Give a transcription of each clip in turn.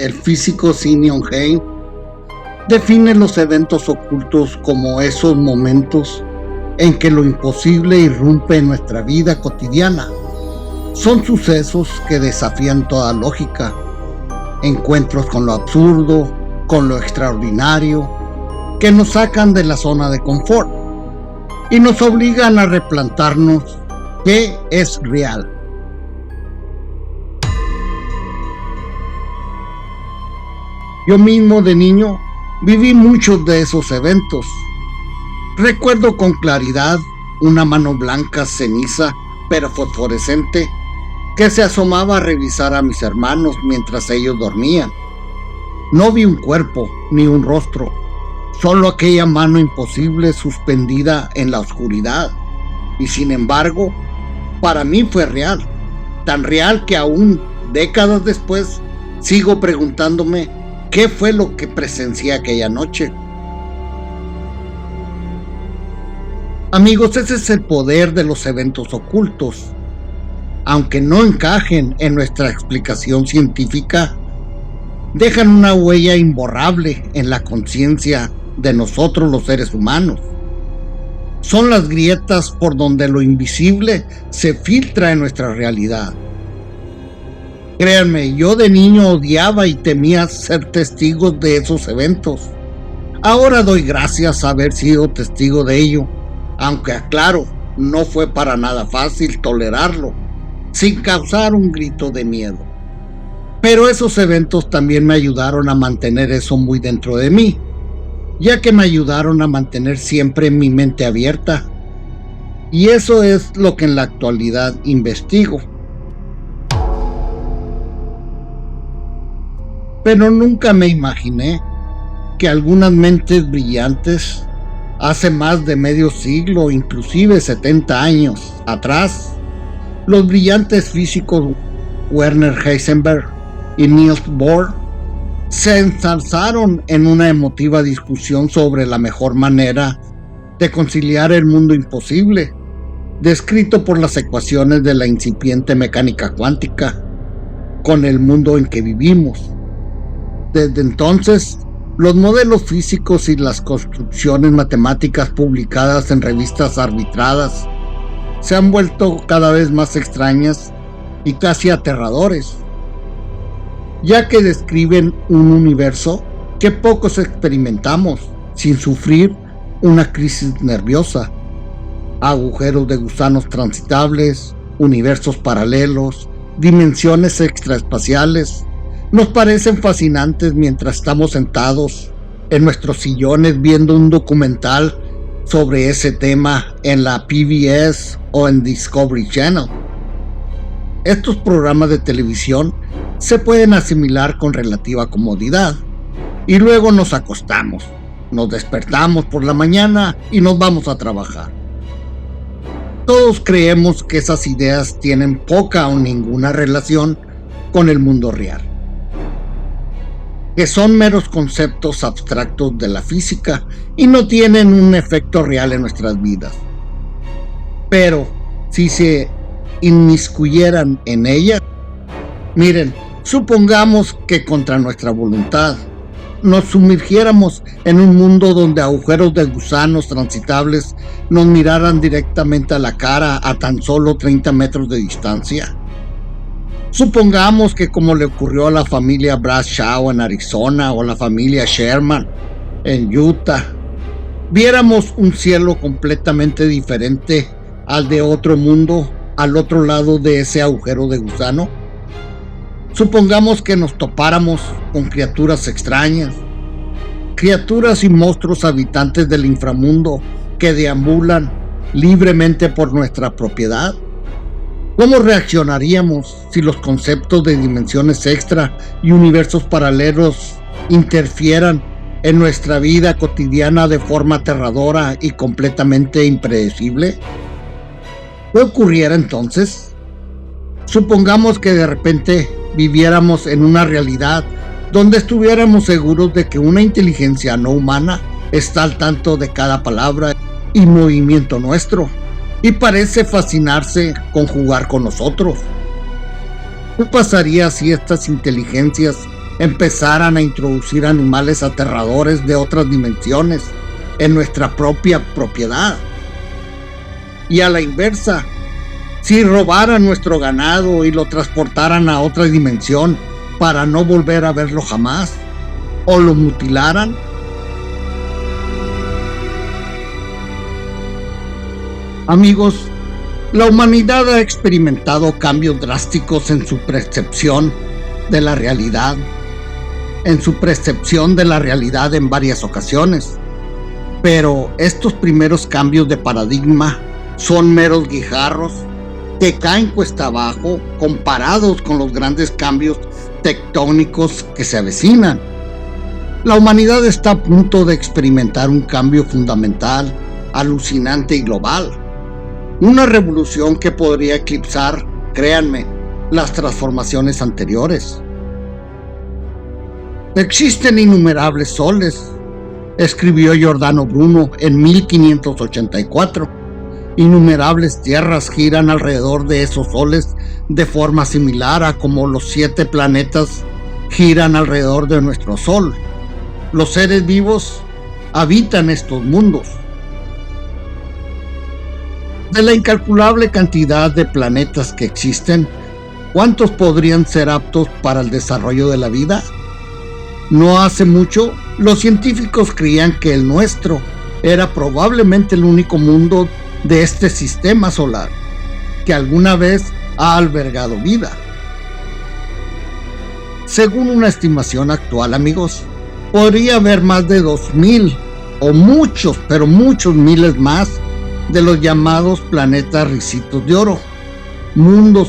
el físico Simeon Hein, define los eventos ocultos como esos momentos en que lo imposible irrumpe en nuestra vida cotidiana. Son sucesos que desafían toda lógica, encuentros con lo absurdo, con lo extraordinario, que nos sacan de la zona de confort y nos obligan a replantarnos qué es real. Yo mismo de niño viví muchos de esos eventos. Recuerdo con claridad una mano blanca ceniza pero fosforescente que se asomaba a revisar a mis hermanos mientras ellos dormían. No vi un cuerpo ni un rostro, solo aquella mano imposible suspendida en la oscuridad. Y sin embargo, para mí fue real, tan real que aún décadas después sigo preguntándome qué fue lo que presencié aquella noche. Amigos, ese es el poder de los eventos ocultos. Aunque no encajen en nuestra explicación científica, dejan una huella imborrable en la conciencia de nosotros los seres humanos. Son las grietas por donde lo invisible se filtra en nuestra realidad. Créanme, yo de niño odiaba y temía ser testigo de esos eventos. Ahora doy gracias a haber sido testigo de ello, aunque aclaro, no fue para nada fácil tolerarlo, sin causar un grito de miedo. Pero esos eventos también me ayudaron a mantener eso muy dentro de mí, ya que me ayudaron a mantener siempre mi mente abierta. Y eso es lo que en la actualidad investigo. Pero nunca me imaginé que algunas mentes brillantes, hace más de medio siglo, inclusive 70 años atrás, los brillantes físicos Werner Heisenberg y Niels Bohr se ensalzaron en una emotiva discusión sobre la mejor manera de conciliar el mundo imposible, descrito por las ecuaciones de la incipiente mecánica cuántica, con el mundo en que vivimos. Desde entonces, los modelos físicos y las construcciones matemáticas publicadas en revistas arbitradas se han vuelto cada vez más extrañas y casi aterradores, ya que describen un universo que pocos experimentamos sin sufrir una crisis nerviosa. Agujeros de gusanos transitables, universos paralelos, dimensiones extraespaciales, nos parecen fascinantes mientras estamos sentados en nuestros sillones viendo un documental sobre ese tema en la PBS o en Discovery Channel. Estos programas de televisión se pueden asimilar con relativa comodidad y luego nos acostamos, nos despertamos por la mañana y nos vamos a trabajar. Todos creemos que esas ideas tienen poca o ninguna relación con el mundo real, que son meros conceptos abstractos de la física y no tienen un efecto real en nuestras vidas. Pero si se inmiscuyeran en ellas, miren, supongamos que contra nuestra voluntad nos sumergiéramos en un mundo donde agujeros de gusanos transitables nos miraran directamente a la cara a tan solo 30 metros de distancia. Supongamos que, como le ocurrió a la familia Bradshaw en Arizona o la familia Sherman en Utah, viéramos un cielo completamente diferente al de otro mundo al otro lado de ese agujero de gusano. Supongamos que nos topáramos con criaturas extrañas, criaturas y monstruos habitantes del inframundo que deambulan libremente por nuestra propiedad. ¿Cómo reaccionaríamos si los conceptos de dimensiones extra y universos paralelos interfieran en nuestra vida cotidiana de forma aterradora y completamente impredecible? ¿Qué ocurriera entonces? Supongamos que de repente viviéramos en una realidad donde estuviéramos seguros de que una inteligencia no humana está al tanto de cada palabra y movimiento nuestro, y parece fascinarse con jugar con nosotros. ¿Qué pasaría si estas inteligencias empezaran a introducir animales aterradores de otras dimensiones en nuestra propia propiedad. Y a la inversa, si robaran nuestro ganado y lo transportaran a otra dimensión para no volver a verlo jamás, o lo mutilaran. Amigos, la humanidad ha experimentado cambios drásticos en su percepción de la realidad, en varias ocasiones. Pero estos primeros cambios de paradigma son meros guijarros que caen cuesta abajo comparados con los grandes cambios tectónicos que se avecinan. La humanidad está a punto de experimentar un cambio fundamental, alucinante y global. Una revolución que podría eclipsar, créanme, las transformaciones anteriores. Existen innumerables soles, escribió Giordano Bruno en 1584. Innumerables tierras giran alrededor de esos soles de forma similar a como los 7 planetas giran alrededor de nuestro Sol. Los seres vivos habitan estos mundos. De la incalculable cantidad de planetas que existen, ¿cuántos podrían ser aptos para el desarrollo de la vida? No hace mucho, los científicos creían que el nuestro era probablemente el único mundo de este sistema solar que alguna vez ha albergado vida. Según una estimación actual, amigos, podría haber más de 2000 o muchos, pero muchos miles más de los llamados planetas ricitos de oro, mundos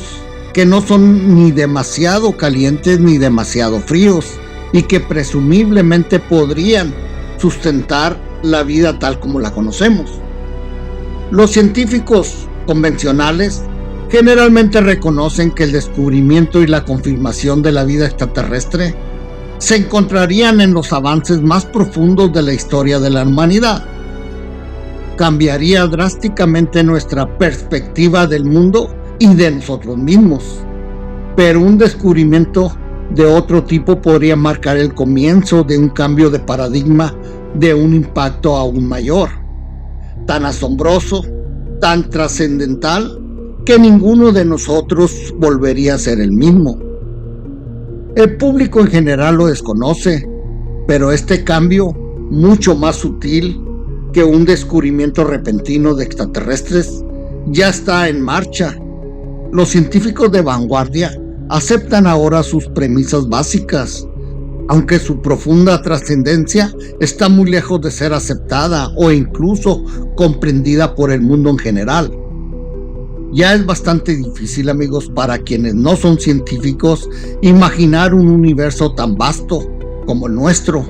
que no son ni demasiado calientes ni demasiado fríos y que presumiblemente podrían sustentar la vida tal como la conocemos. Los científicos convencionales generalmente reconocen que el descubrimiento y la confirmación de la vida extraterrestre se encontrarían en los avances más profundos de la historia de la humanidad. Cambiaría drásticamente nuestra perspectiva del mundo y de nosotros mismos, pero un descubrimiento de otro tipo podría marcar el comienzo de un cambio de paradigma de un impacto aún mayor, tan asombroso, tan trascendental, que ninguno de nosotros volvería a ser el mismo. El público en general lo desconoce, pero este cambio, mucho más sutil que un descubrimiento repentino de extraterrestres, ya está en marcha. Los científicos de vanguardia aceptan ahora sus premisas básicas, aunque su profunda trascendencia está muy lejos de ser aceptada o incluso comprendida por el mundo en general. Ya es bastante difícil, amigos, para quienes no son científicos, imaginar un universo tan vasto como el nuestro,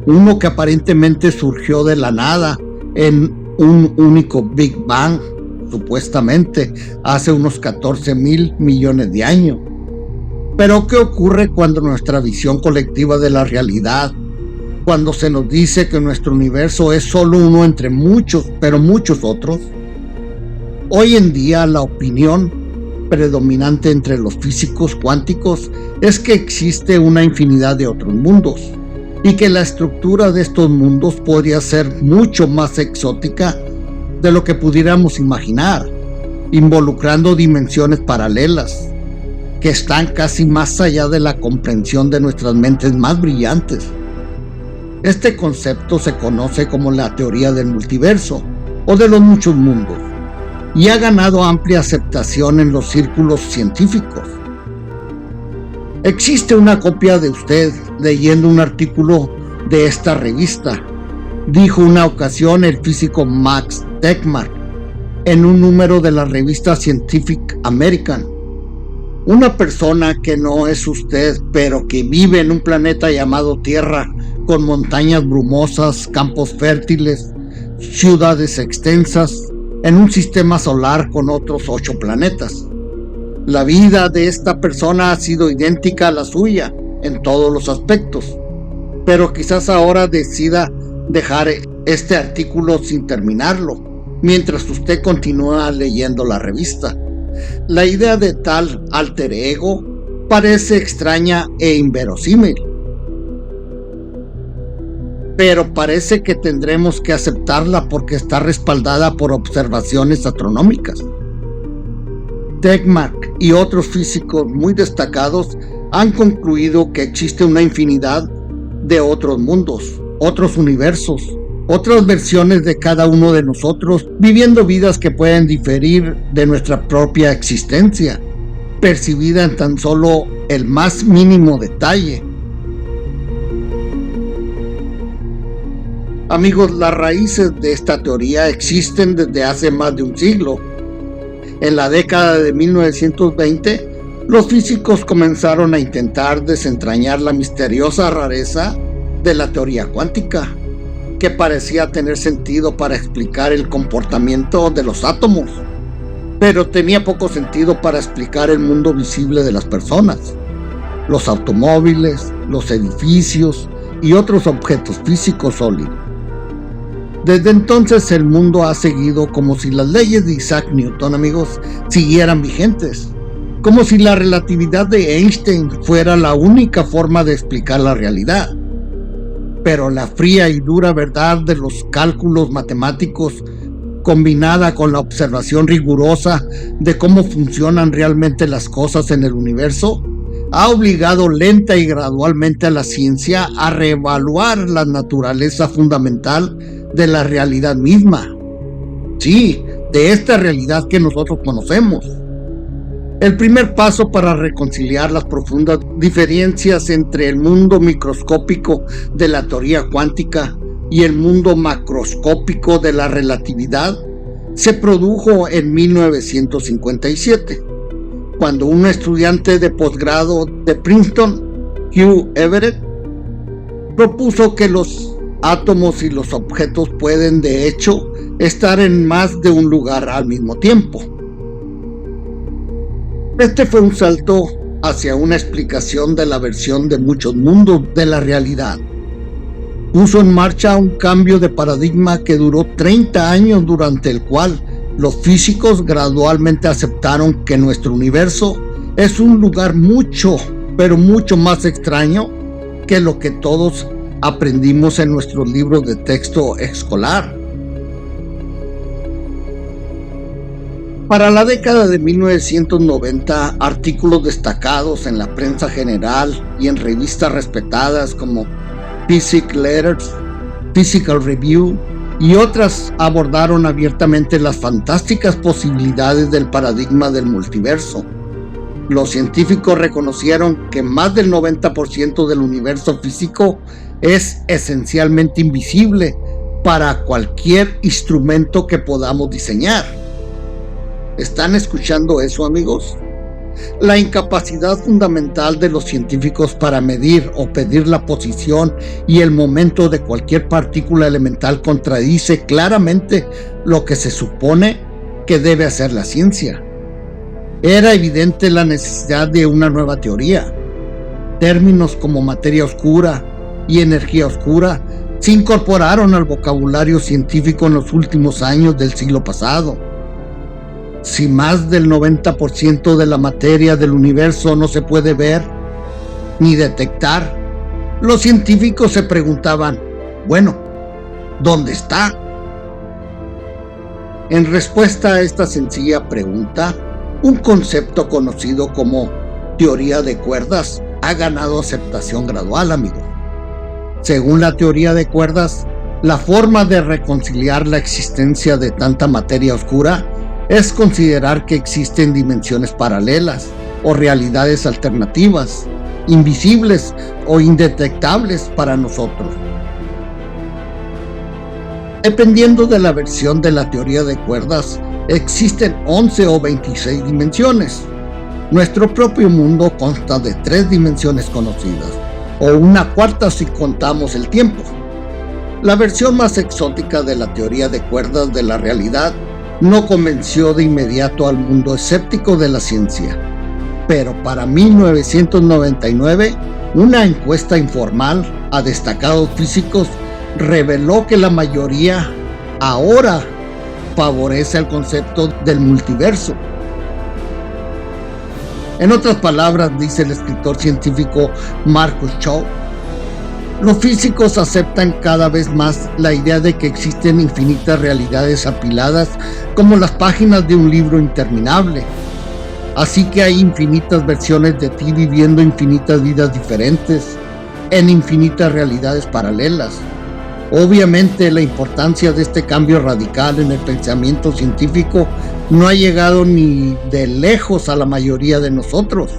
uno que aparentemente surgió de la nada en un único Big Bang, supuestamente hace unos 14,000 millones de años. Pero ¿qué ocurre cuando nuestra visión colectiva de la realidad, cuando se nos dice que nuestro universo es solo uno entre muchos, pero muchos otros? Hoy en día la opinión predominante entre los físicos cuánticos es que existe una infinidad de otros mundos y que la estructura de estos mundos podría ser mucho más exótica de lo que pudiéramos imaginar, involucrando dimensiones paralelas que están casi más allá de la comprensión de nuestras mentes más brillantes. Este concepto se conoce como la teoría del multiverso o de los muchos mundos y ha ganado amplia aceptación en los círculos científicos. Existe una copia de usted leyendo un artículo de esta revista, dijo una ocasión el físico Max Tegmark en un número de la revista Scientific American. Una persona que no es usted, pero que vive en un planeta llamado Tierra, con montañas brumosas, campos fértiles, ciudades extensas, en un sistema solar con otros 8 planetas. La vida de esta persona ha sido idéntica a la suya en todos los aspectos, pero quizás ahora decida dejar este artículo sin terminarlo, mientras usted continúa leyendo la revista. La idea de tal alter ego parece extraña e inverosímil, pero parece que tendremos que aceptarla porque está respaldada por observaciones astronómicas. Tegmark y otros físicos muy destacados han concluido que existe una infinidad de otros mundos, otros universos, otras versiones de cada uno de nosotros, viviendo vidas que pueden diferir de nuestra propia existencia, percibida en tan solo el más mínimo detalle. Amigos, las raíces de esta teoría existen desde hace más de un siglo. En la década de 1920, los físicos comenzaron a intentar desentrañar la misteriosa rareza de la teoría cuántica, que parecía tener sentido para explicar el comportamiento de los átomos, pero tenía poco sentido para explicar el mundo visible de las personas, los automóviles, los edificios y otros objetos físicos sólidos. Desde entonces el mundo ha seguido como si las leyes de Isaac Newton, amigos, siguieran vigentes, como si la relatividad de Einstein fuera la única forma de explicar la realidad. Pero la fría y dura verdad de los cálculos matemáticos, combinada con la observación rigurosa de cómo funcionan realmente las cosas en el universo, ha obligado lenta y gradualmente a la ciencia a reevaluar la naturaleza fundamental de la realidad misma. Sí, de esta realidad que nosotros conocemos. El primer paso para reconciliar las profundas diferencias entre el mundo microscópico de la teoría cuántica y el mundo macroscópico de la relatividad se produjo en 1957, cuando un estudiante de posgrado de Princeton, Hugh Everett, propuso que los átomos y los objetos pueden, de hecho, estar en más de un lugar al mismo tiempo. Este fue un salto hacia una explicación de la versión de muchos mundos de la realidad. Puso en marcha un cambio de paradigma que duró 30 años, durante el cual los físicos gradualmente aceptaron que nuestro universo es un lugar mucho, pero mucho más extraño que lo que todos aprendimos en nuestros libros de texto escolar. Para la década de 1990, artículos destacados en la prensa general y en revistas respetadas como Physics Letters, Physical Review y otras abordaron abiertamente las fantásticas posibilidades del paradigma del multiverso. Los científicos reconocieron que más del 90% del universo físico es esencialmente invisible para cualquier instrumento que podamos diseñar. ¿Están escuchando eso, amigos? La incapacidad fundamental de los científicos para medir o pedir la posición y el momento de cualquier partícula elemental contradice claramente lo que se supone que debe hacer la ciencia. Era evidente la necesidad de una nueva teoría. Términos como materia oscura y energía oscura se incorporaron al vocabulario científico en los últimos años del siglo pasado. Si más del 90% de la materia del universo no se puede ver ni detectar, los científicos se preguntaban, bueno, ¿dónde está? En respuesta a esta sencilla pregunta, un concepto conocido como teoría de cuerdas ha ganado aceptación gradual, amigos. Según la teoría de cuerdas, la forma de reconciliar la existencia de tanta materia oscura es considerar que existen dimensiones paralelas o realidades alternativas, invisibles o indetectables para nosotros. Dependiendo de la versión de la teoría de cuerdas, existen 11 o 26 dimensiones. Nuestro propio mundo consta de 3 dimensiones conocidas, o una cuarta si contamos el tiempo. La versión más exótica de la teoría de cuerdas de la realidad no convenció de inmediato al mundo escéptico de la ciencia, pero para 1999, una encuesta informal a destacados físicos reveló que la mayoría ahora favorece el concepto del multiverso. En otras palabras, dice el escritor científico Marcus Chow, Los físicos aceptan cada vez más la idea de que existen infinitas realidades apiladas como las páginas de un libro interminable. Así que hay infinitas versiones de ti viviendo infinitas vidas diferentes, en infinitas realidades paralelas. Obviamente la importancia de este cambio radical en el pensamiento científico no ha llegado ni de lejos a la mayoría de nosotros.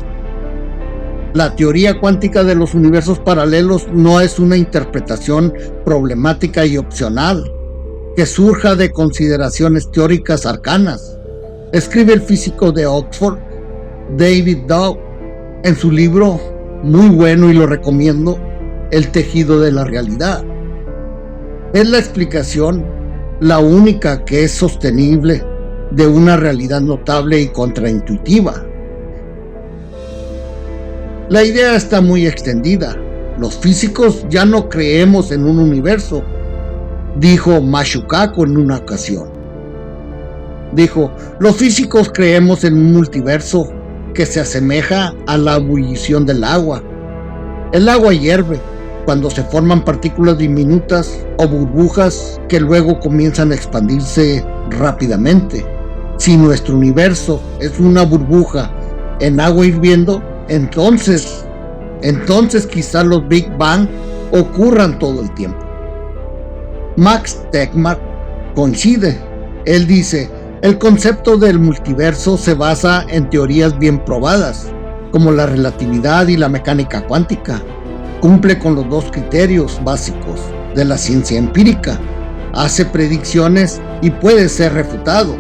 La teoría cuántica de los universos paralelos no es una interpretación problemática y opcional que surja de consideraciones teóricas arcanas. Escribe el físico de Oxford, David Dow, en su libro, muy bueno y lo recomiendo, El tejido de la realidad. Es la explicación, la única que es sostenible, de una realidad notable y contraintuitiva. La idea está muy extendida. Los físicos ya no creemos en un universo, dijo Mazzucato en una ocasión. Dijo, los físicos creemos en un multiverso que se asemeja a la ebullición del agua. El agua hierve cuando se forman partículas diminutas o burbujas que luego comienzan a expandirse rápidamente. Si nuestro universo es una burbuja en agua hirviendo, entonces quizás los Big Bang ocurran todo el tiempo. Max Tegmark coincide. Él dice, el concepto del multiverso se basa en teorías bien probadas, como la relatividad y la mecánica cuántica. Cumple con los dos criterios básicos de la ciencia empírica. Hace predicciones y puede ser refutado.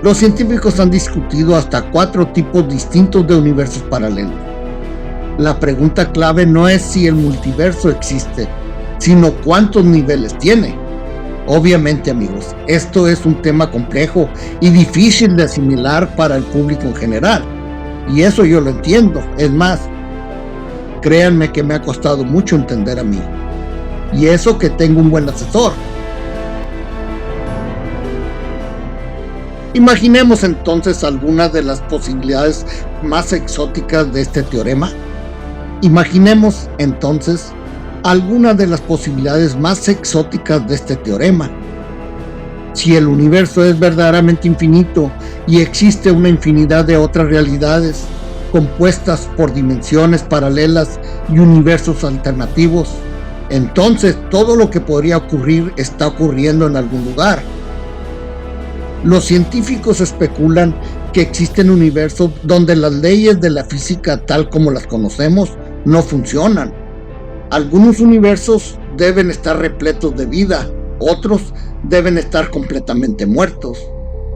Los científicos han discutido hasta 4 tipos distintos de universos paralelos. La pregunta clave no es si el multiverso existe, sino cuántos niveles tiene. Obviamente, amigos, esto es un tema complejo y difícil de asimilar para el público en general. Y eso yo lo entiendo. Es más, créanme que me ha costado mucho entender a mí. Y eso que tengo un buen asesor. Imaginemos entonces algunas de las posibilidades más exóticas de este teorema. Imaginemos entonces algunas de las posibilidades más exóticas de este teorema. Si el universo es verdaderamente infinito y existe una infinidad de otras realidades compuestas por dimensiones paralelas y universos alternativos, entonces todo lo que podría ocurrir está ocurriendo en algún lugar. Los científicos especulan que existen universos donde las leyes de la física tal como las conocemos no funcionan. Algunos universos deben estar repletos de vida, otros deben estar completamente muertos.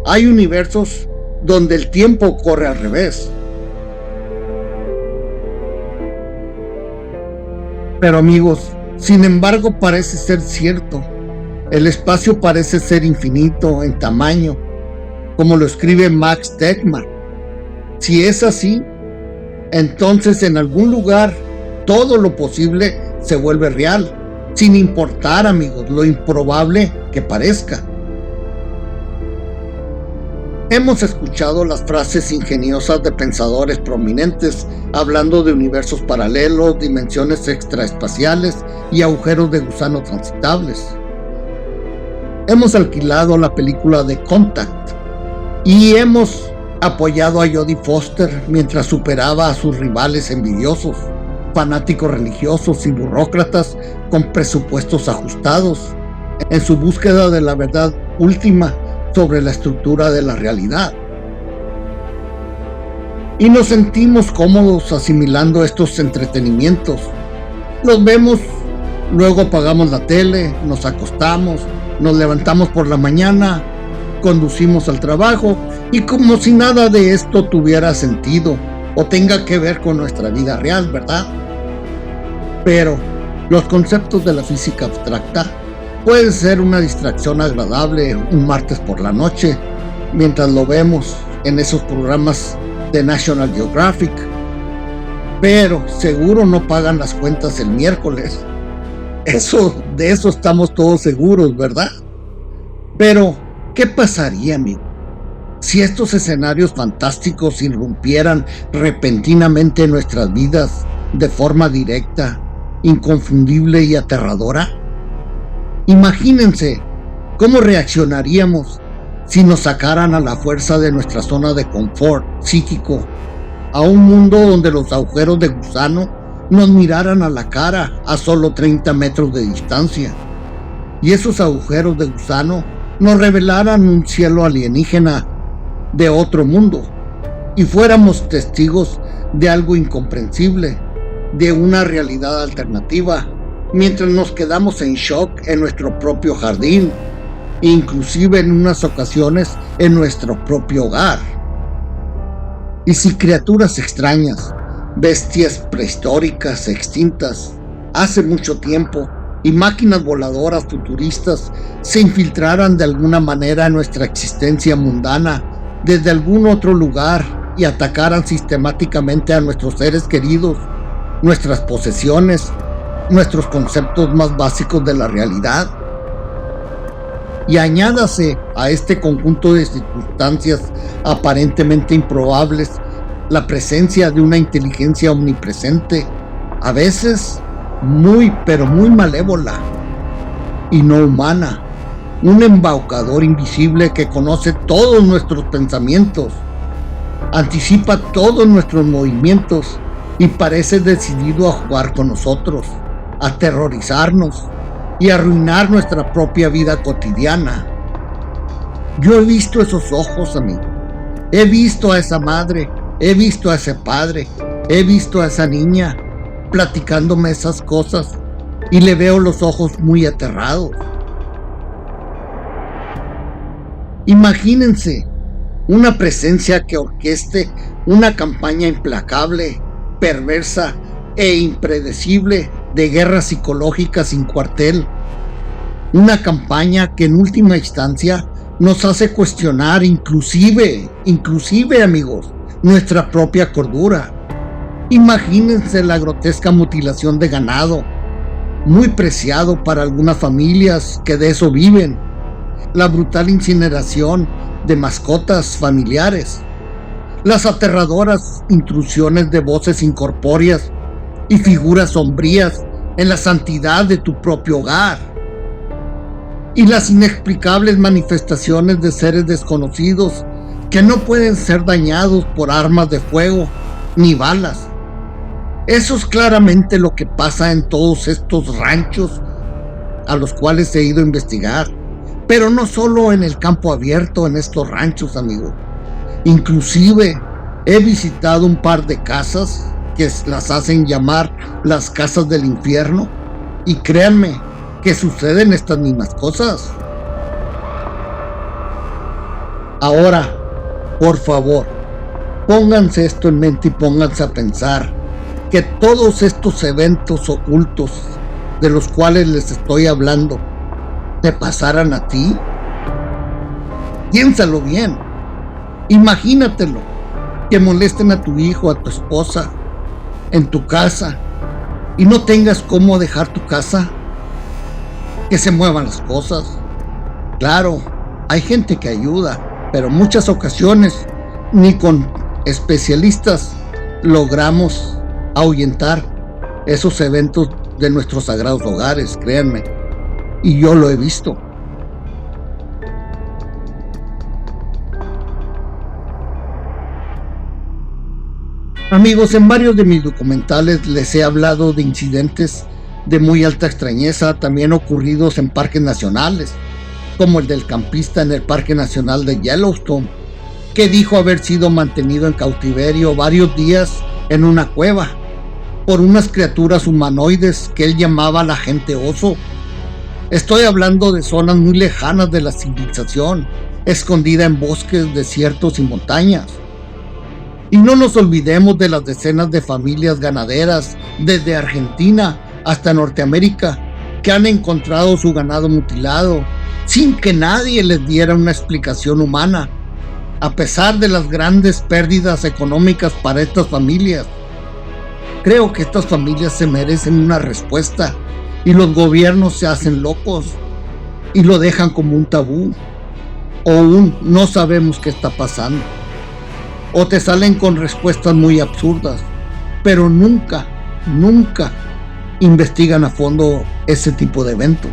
Hay universos donde el tiempo corre al revés. Pero amigos, sin embargo parece ser cierto. El espacio parece ser infinito en tamaño, como lo escribe Max Tegmark. Si es así, entonces en algún lugar todo lo posible se vuelve real, sin importar, amigos, lo improbable que parezca. Hemos escuchado las frases ingeniosas de pensadores prominentes hablando de universos paralelos, dimensiones extraespaciales y agujeros de gusano transitables. Hemos alquilado la película de Contact y hemos apoyado a Jodie Foster mientras superaba a sus rivales envidiosos, fanáticos religiosos y burócratas con presupuestos ajustados, en su búsqueda de la verdad última sobre la estructura de la realidad. Y nos sentimos cómodos asimilando estos entretenimientos. Los vemos, luego apagamos la tele, nos acostamos, nos levantamos por la mañana, conducimos al trabajo y como si nada de esto tuviera sentido o tenga que ver con nuestra vida real, ¿verdad? Pero los conceptos de la física abstracta pueden ser una distracción agradable un martes por la noche mientras lo vemos en esos programas de National Geographic, pero seguro no pagan las cuentas el miércoles. De eso estamos todos seguros, ¿verdad? Pero, ¿qué pasaría, amigo, si estos escenarios fantásticos irrumpieran repentinamente en nuestras vidas de forma directa, inconfundible y aterradora? Imagínense cómo reaccionaríamos si nos sacaran a la fuerza de nuestra zona de confort psíquico a un mundo donde los agujeros de gusano nos miraran a la cara a solo 30 metros de distancia, y esos agujeros de gusano nos revelaran un cielo alienígena de otro mundo, y fuéramos testigos de algo incomprensible, de una realidad alternativa, mientras nos quedamos en shock en nuestro propio jardín, inclusive en unas ocasiones en nuestro propio hogar. Y si criaturas extrañas, bestias prehistóricas extintas hace mucho tiempo y máquinas voladoras futuristas se infiltraran de alguna manera en nuestra existencia mundana desde algún otro lugar y atacaran sistemáticamente a nuestros seres queridos, nuestras posesiones, nuestros conceptos más básicos de la realidad. Y añádase a este conjunto de circunstancias aparentemente improbables la presencia de una inteligencia omnipresente, a veces muy pero muy malévola y no humana, un embaucador invisible que conoce todos nuestros pensamientos, anticipa todos nuestros movimientos y parece decidido a jugar con nosotros, a aterrorizarnos y arruinar nuestra propia vida cotidiana. Yo he visto esos ojos, amigo. He visto a esa madre, he visto a ese padre, he visto a esa niña platicándome esas cosas y le veo los ojos muy aterrados. Imagínense una presencia que orqueste una campaña implacable, perversa e impredecible de guerra psicológica sin cuartel. Una campaña que en última instancia nos hace cuestionar inclusive amigos, nuestra propia cordura. Imagínense la grotesca mutilación de ganado, muy preciado para algunas familias que de eso viven. La brutal incineración de mascotas familiares. Las aterradoras intrusiones de voces incorpóreas y figuras sombrías en la santidad de tu propio hogar. Y las inexplicables manifestaciones de seres desconocidos que no pueden ser dañados por armas de fuego ni balas. Eso es claramente lo que pasa en todos estos ranchos a los cuales he ido a investigar. Pero no solo en el campo abierto, en estos ranchos, amigo. Inclusive he visitado un par de casas que las hacen llamar las casas del infierno, y créanme que suceden estas mismas cosas. Ahora, por favor, pónganse esto en mente y pónganse a pensar que todos estos eventos ocultos de los cuales les estoy hablando te pasaran a ti. Piénsalo bien. Imagínatelo, que molesten a tu hijo, a tu esposa, en tu casa, y no tengas cómo dejar tu casa, que se muevan las cosas. Claro, hay gente que ayuda, pero en muchas ocasiones ni con especialistas logramos ahuyentar esos eventos de nuestros sagrados hogares, créanme, y yo lo he visto. Amigos, en varios de mis documentales les he hablado de incidentes de muy alta extrañeza, también ocurridos en parques nacionales, como el del campista en el Parque Nacional de Yellowstone, que dijo haber sido mantenido en cautiverio varios días en una cueva por unas criaturas humanoides que él llamaba la gente oso. Estoy hablando de zonas muy lejanas de la civilización, escondida en bosques, desiertos y montañas. Y no nos olvidemos de las decenas de familias ganaderas desde Argentina hasta Norteamérica que han encontrado su ganado mutilado sin que nadie les diera una explicación humana, a pesar de las grandes pérdidas económicas para estas familias. Creo que estas familias se merecen una respuesta y los gobiernos se hacen locos y lo dejan como un tabú o un no sabemos qué está pasando. O te salen con respuestas muy absurdas, pero nunca investigan a fondo ese tipo de eventos.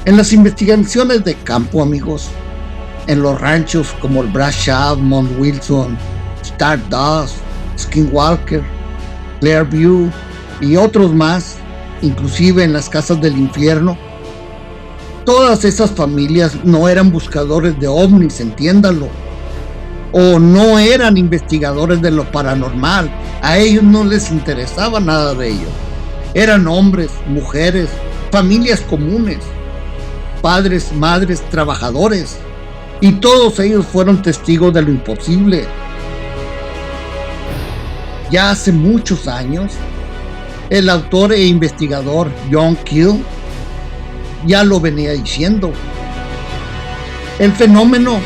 En las investigaciones de campo, amigos, en los ranchos como el Brashaw, Mount Wilson, Stardust, Skinwalker, Clearview y otros más, inclusive en las casas del infierno, todas esas familias no eran buscadores de ovnis, entiéndalo, o no eran investigadores de lo paranormal. A ellos no les interesaba nada de ello. Eran hombres, mujeres, familias comunes, padres, madres, trabajadores, y todos ellos fueron testigos de lo imposible. Ya hace muchos años, el autor e investigador John Keel ya lo venía diciendo. El fenómeno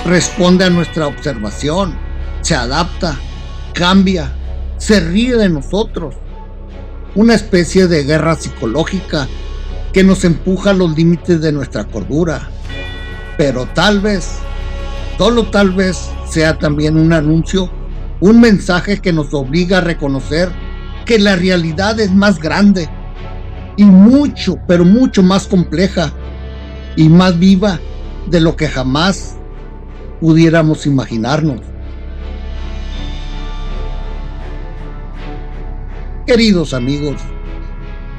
responde a nuestra observación, se adapta, cambia, se ríe de nosotros. Una especie de guerra psicológica que nos empuja a los límites de nuestra cordura. Pero tal vez, solo tal vez, sea también un anuncio, un mensaje que nos obliga a reconocer que la realidad es más grande y mucho, pero mucho más compleja y más viva de lo que jamás pudiéramos imaginarnos. Queridos amigos,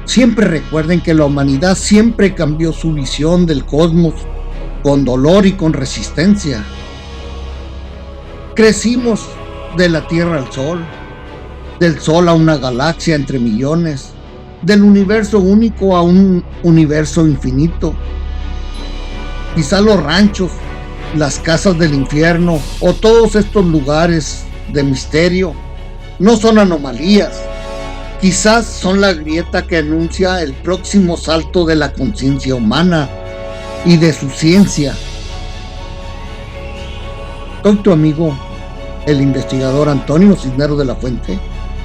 siempre recuerden que la humanidad siempre cambió su visión del cosmos con dolor y con resistencia. Crecimos de la Tierra al Sol, del Sol a una galaxia entre millones, del universo único a un universo infinito. Quizá los ranchos, las casas del infierno o todos estos lugares de misterio no son anomalías. Quizás son la grieta que anuncia el próximo salto de la conciencia humana y de su ciencia. Soy tu amigo, el investigador Antonio Cisneros de la Fuente,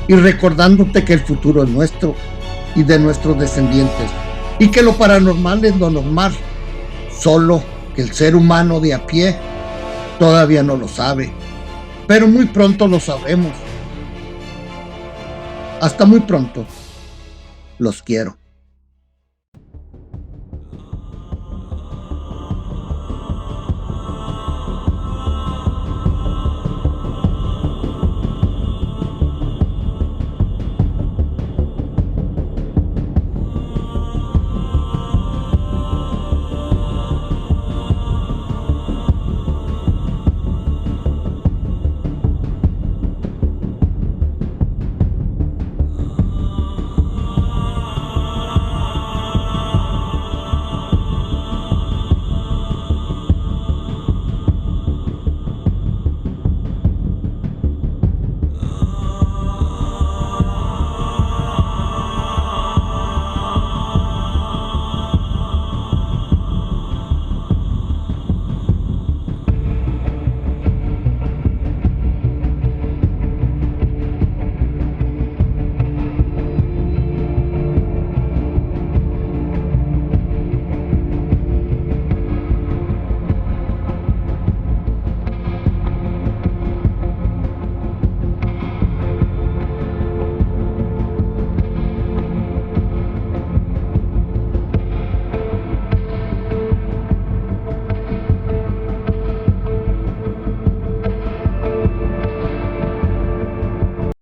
y recordándote que el futuro es nuestro y de nuestros descendientes, y que lo paranormal es lo normal, solo que el ser humano de a pie todavía no lo sabe, pero muy pronto lo sabremos. Hasta muy pronto. Los quiero.